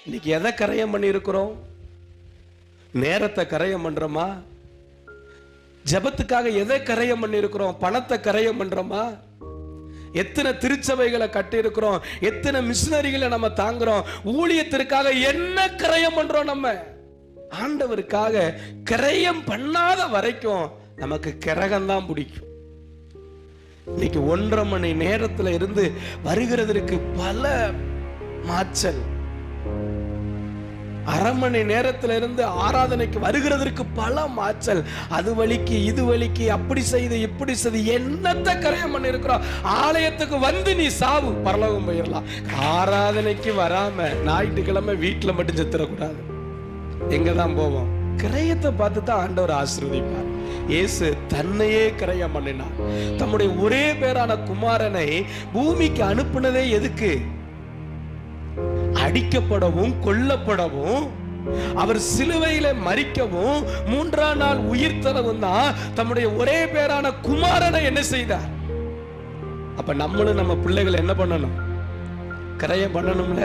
இன்னைக்கு எதை கரையம் பண்ணி இருக்கிறோம்? நேரத்தை கரையம் பண்றோமா? ஜெபத்துக்காக எதை கரையம் பண்ணி இருக்கிறோம்? பணத்தை கரையம் பண்றோமா? எத்தனை திருச்சபைகளை கட்டி இருக்கிறோம், எத்தனை மிஷனரிகளை நம்ம தாங்குறோம், ஊழியத்திற்காக என்ன கரையம் பண்றோம்? நம்ம ஆண்டவருக்காக கரையம் பண்ணாத வரைக்கும் நமக்கு கிரகம் தான் பிடிக்கும். இன்னைக்கு 1.5 மணி நேரத்துல இருந்து வருகிறதற்கு பல மாச்சல், 1/2 மணி நேரத்துல இருந்து ஆராதனைக்கு வருகிறதற்கு பல மாச்சல். அது வலிக்கு இது வலிக்கு, அப்படி செய்து இப்படி செய்து என்னத்தை கரையம் பண்ணி இருக்கிறோம்? ஆலயத்துக்கு வந்து நீ சாவு, பரலோகம் போயிடலாம். ஆராதனைக்கு வராம ஞாயிற்றுக்கிழமை வீட்டுல மட்டும் செத்துறக்கூடாது. எங்க தான் போவோம்? கிரயத்தை பார்த்து தான் ஆண்டவர் ஆசீர்வதிப்பார். இயேசு தன்னையே கிரயம் பண்ணினார். தம்முடைய ஒரே பேரான குமாரனை பூமிக்கு அனுப்புனதே எதுக்கு? அடிக்கப்படவும் கொல்லப்படவும், அவர் சிலுவையில மரிக்கவும் 3ஆம் நாள் உயிர் தரவும் தான் தம்முடைய ஒரே பேரான குமாரனை என்ன செய்தார்? அப்ப நம்மளும் நம்ம பிள்ளைகளை என்ன பண்ணணும்? கிரயம் பண்ணணும்ல.